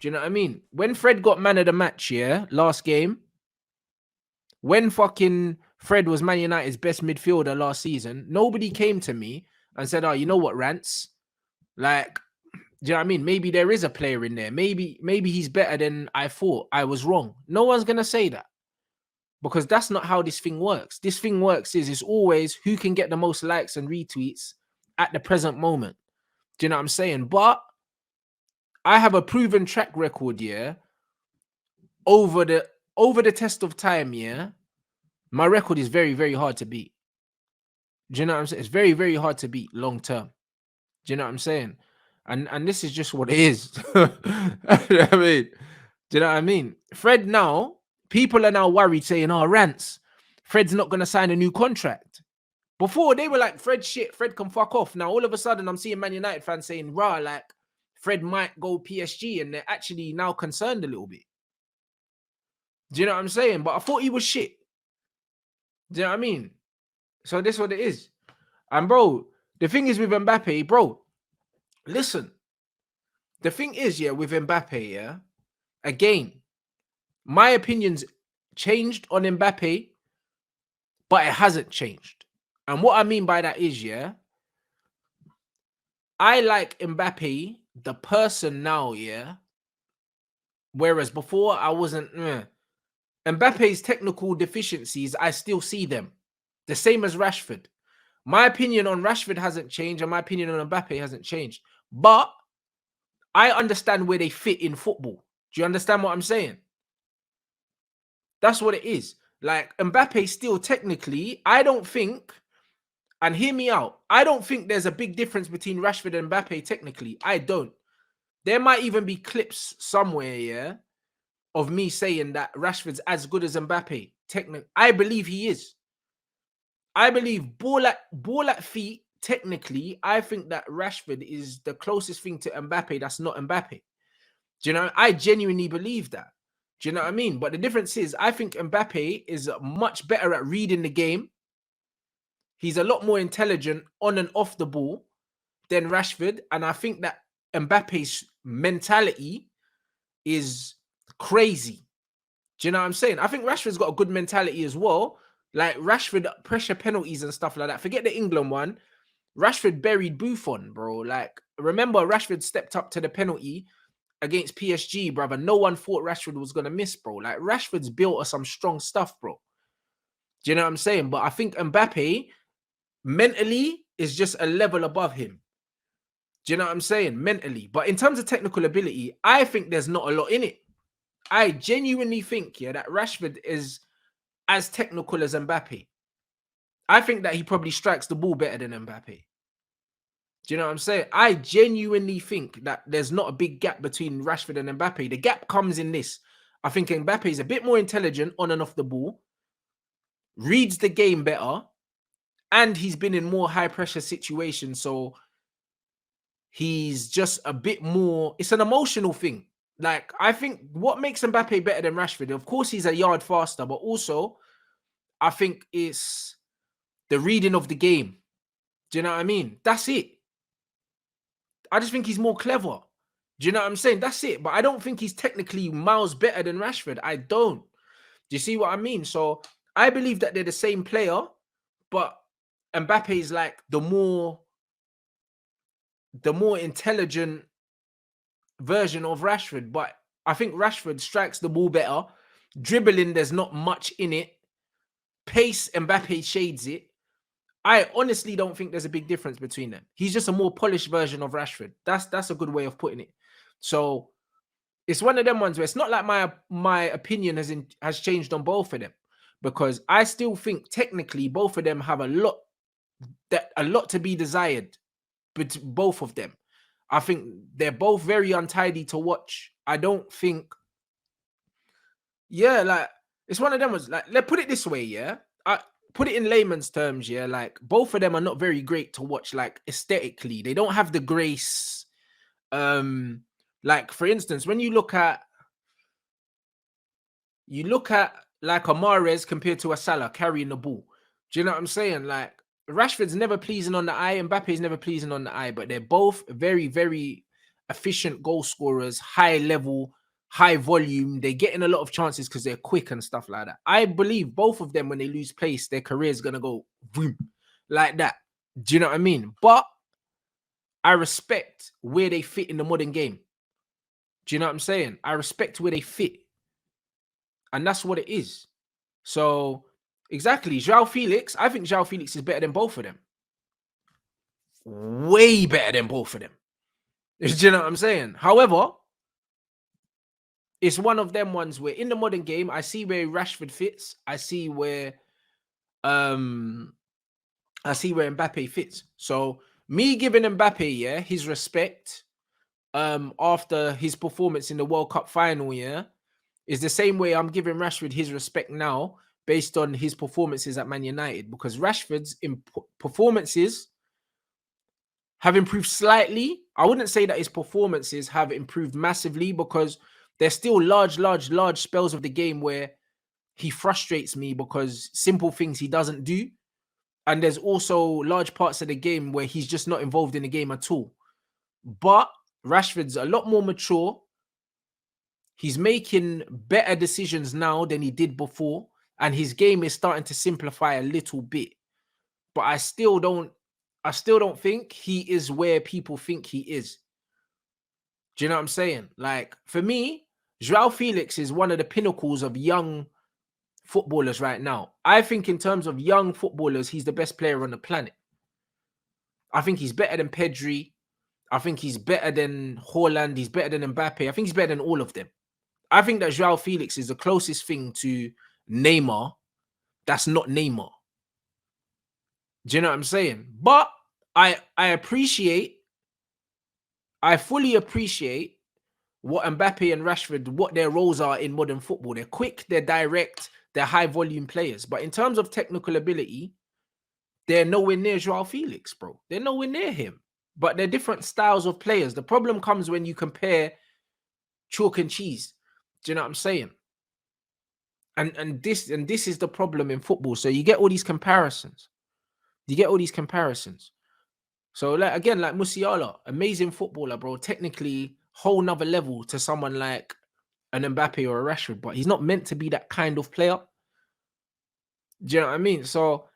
Do you know what I mean? When Fred got man of the match, yeah, last game, when fucking Fred was Man United's best midfielder last season, nobody came to me and said, "Oh, you know what, Rants? Like, do you know what I mean? Maybe there is a player in there. Maybe he's better than I thought. I was wrong." No one's gonna say that because that's not how this thing works. This thing works is it's always who can get the most likes and retweets at the present moment. Do you know what I'm saying? But I have a proven track record, yeah, over the test of time, yeah. My record is very, very hard to beat. Do you know what I'm saying? It's very, very hard to beat long term. Do you know what I'm saying? And this is just what it is. Do you know what I mean? Do you know what I mean? Fred now, people are now worried saying, "Oh, Rants, Fred's not gonna sign a new contract." Before they were like, "Fred shit, Fred can fuck off." Now all of a sudden I'm seeing Man United fans saying, "Rah, like Fred might go PSG," and they're actually now concerned a little bit. Do you know what I'm saying? But I thought he was shit. Do you know what I mean? So this is what it is. And bro, the thing is with Mbappe, bro, listen. The thing is, yeah, with Mbappe, yeah, again, my opinion's changed on Mbappe, but it hasn't changed. And what I mean by that is, yeah, I like Mbappe, the person now, yeah, whereas before I wasn't. Mbappe's technical deficiencies, I still see them. The same as Rashford. My opinion on Rashford hasn't changed, and my opinion on Mbappe hasn't changed. But I understand where they fit in football. Do you understand what I'm saying? That's what it is. Like Mbappe still technically, I don't think, and hear me out, I don't think there's a big difference between Rashford and Mbappe technically. I don't. There might even be clips somewhere, yeah, of me saying that Rashford's as good as Mbappe. Technically, I believe he is. I believe ball at feet, technically, I think that Rashford is the closest thing to Mbappe that's not Mbappe. Do you know? I genuinely believe that. Do you know what I mean? But the difference is, I think Mbappe is much better at reading the game. He's a lot more intelligent on and off the ball than Rashford. And I think that Mbappe's mentality is crazy. Do you know what I'm saying? I think Rashford's got a good mentality as well. Like Rashford pressure penalties and stuff like that. Forget the England one. Rashford buried Buffon, bro. Like, remember Rashford stepped up to the penalty against PSG, brother. No one thought Rashford was going to miss, bro. Like, Rashford's built us some strong stuff, bro. Do you know what I'm saying? But I think Mbappe mentally is just a level above him. Do you know what I'm saying? Mentally. But in terms of technical ability, I think there's not a lot in it. I genuinely think, yeah, that Rashford is as technical as Mbappe. I think that he probably strikes the ball better than Mbappe. Do you know what I'm saying? I genuinely think that there's not a big gap between Rashford and Mbappe. The gap comes in this. I think Mbappe is a bit more intelligent on and off the ball, reads the game better, and he's been in more high-pressure situations. So he's just a bit more... It's an emotional thing. Like, I think what makes Mbappe better than Rashford, of course, he's a yard faster, but also I think it's the reading of the game. Do you know what I mean? That's it. I just think he's more clever. Do you know what I'm saying? That's it. But I don't think he's technically miles better than Rashford. I don't. Do you see what I mean? So I believe that they're the same player, but Mbappe is like the more intelligent version of Rashford. But I think Rashford strikes the ball better. Dribbling, there's not much in it. Pace, Mbappe shades it. I honestly don't think there's a big difference between them. He's just a more polished version of Rashford. That's a good way of putting it. So it's one of them ones where it's not like my opinion has changed on both of them, because I still think technically both of them have a lot to be desired. But both of them, I think they're both very untidy to watch. I don't think, yeah, like it's one of them ones. Like, let's put it this way, yeah. I put it in layman's terms, yeah. Like both of them are not very great to watch. Like aesthetically, they don't have the grace. Like for instance, when you look at like a Mahrez compared to a Salah carrying the ball. Do you know what I'm saying? Like Rashford's never pleasing on the eye, and Mbappe's never pleasing on the eye, but they're both very, very efficient goal scorers, high level high volume. They're getting a lot of chances because they're quick and stuff like that. I believe both of them, when they lose pace, their career is gonna go boom, like that. Do you know what I mean? But I respect where they fit in the modern game. Do you know what I'm saying? I respect where they fit, and that's what it is. So exactly, João Felix. I think João Felix is better than both of them. Way better than both of them. Do you know what I'm saying? However, it's one of them ones where in the modern game, I see where Rashford fits. Um I see where Mbappe fits. So me giving Mbappe, yeah, his respect after his performance in the World Cup final, yeah, is the same way I'm giving Rashford his respect now based on his performances at Man United, because Rashford's performances have improved slightly. I wouldn't say that his performances have improved massively, because there's still large spells of the game where he frustrates me because simple things he doesn't do. And there's also large parts of the game where he's just not involved in the game at all. But Rashford's a lot more mature. He's making better decisions now than he did before. And his game is starting to simplify a little bit. But I still don't think he is where people think he is. Do you know what I'm saying? Like, for me, João Felix is one of the pinnacles of young footballers right now. I think in terms of young footballers, he's the best player on the planet. I think he's better than Pedri. I think he's better than Haaland. He's better than Mbappe. I think he's better than all of them. I think that João Felix is the closest thing to Neymar that's not Neymar. Do you know what I'm saying? But I fully appreciate what Mbappe and Rashford, what their roles are in modern football. They're quick, they're direct, they're high volume players. But in terms of technical ability, they're nowhere near João Felix, bro. They're nowhere near him. But they're different styles of players. The problem comes when you compare chalk and cheese. Do you know what I'm saying? And this is the problem in football. So you get all these comparisons. So like again, like Musiala, amazing footballer, bro. Technically, whole nother level to someone like an Mbappe or a Rashford, but he's not meant to be that kind of player. Do you know what I mean? So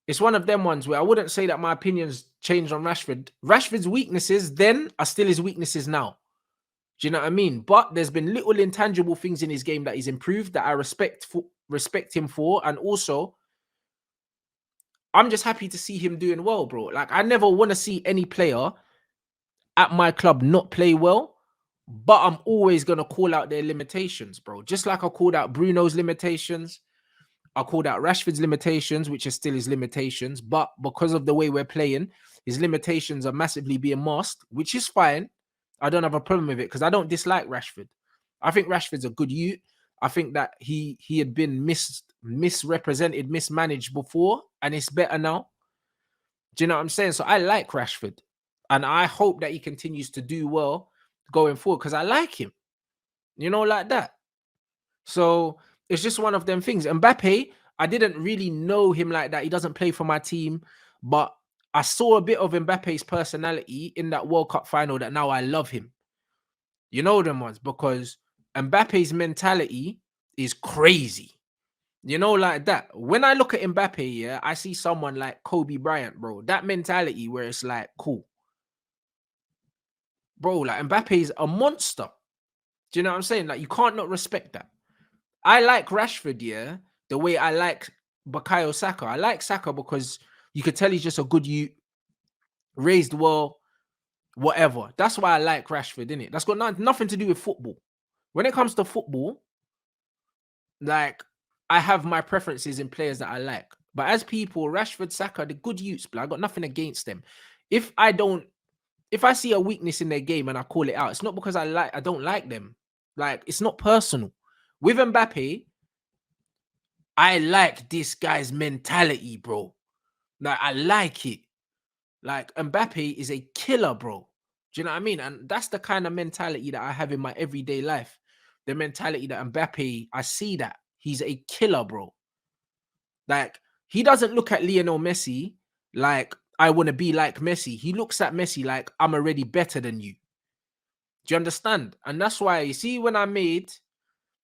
it's one of them ones where I wouldn't say that my opinions changed on Rashford. Rashford's weaknesses then are still his weaknesses now. Do you know what I mean? But there's been little intangible things in his game that he's improved that I respect him for. And also, I'm just happy to see him doing well, bro. Like, I never want to see any player at my club not play well, but I'm always going to call out their limitations, bro. Just like I called out Bruno's limitations, I called out Rashford's limitations, which are still his limitations. But because of the way we're playing, his limitations are massively being masked, which is fine. I don't have a problem with it because I don't dislike Rashford. I think Rashford's a good youth. I think that he had been misrepresented, mismanaged before, and it's better now. Do you know what I'm saying? So I like Rashford, and I hope that he continues to do well going forward because I like him, like that. So it's just one of them things. Mbappe, I didn't really know him like that. He doesn't play for my team, but I saw a bit of Mbappe's personality in that World Cup final that now I love him. You know them ones, because Mbappe's mentality is crazy. Like that. When I look at Mbappe, yeah, I see someone like Kobe Bryant, bro. That mentality where it's like, cool. Bro, like Mbappe is a monster. Do you know what I'm saying? Like, you can't not respect that. I like Rashford, yeah, the way I like Bukayo Saka. I like Saka because you could tell he's just a good youth, raised well, whatever. That's why I like Rashford, innit? That's got nothing to do with football. When it comes to football, like, I have my preferences in players that I like. But as people, Rashford, Saka, the good youths, but I got nothing against them. If I see a weakness in their game and I call it out, it's not because I don't like them. Like, it's not personal. With Mbappe, I like this guy's mentality, bro. Like, I like it. Like, Mbappe is a killer, bro. Do you know what I mean? And that's the kind of mentality that I have in my everyday life. The mentality that Mbappe, I see that. He's a killer, bro. Like, he doesn't look at Lionel Messi like, I want to be like Messi. He looks at Messi like, I'm already better than you. Do you understand? And that's why you see when I made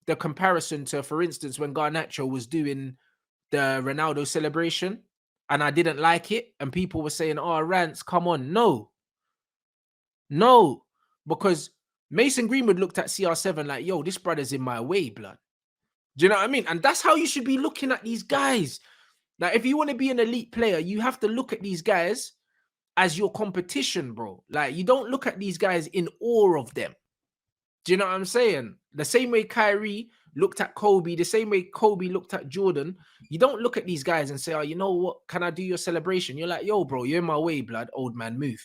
the comparison to, for instance, when Garnacho was doing the Ronaldo celebration and I didn't like it, and people were saying, "Oh, Rants, come on." No, because Mason Greenwood looked at CR7 like, "Yo, this brother's in my way, blood." Do you know what I mean? And that's how you should be looking at these guys. Like, if you want to be an elite player, you have to look at these guys as your competition, bro. Like, you don't look at these guys in awe of them. Do you know what I'm saying? The same way Kyrie looked at Kobe, the same way Kobe looked at Jordan. You don't look at these guys and say, "Oh, you know what? Can I do your celebration?" You're like, "Yo, bro, you're in my way, blood. Old man, move."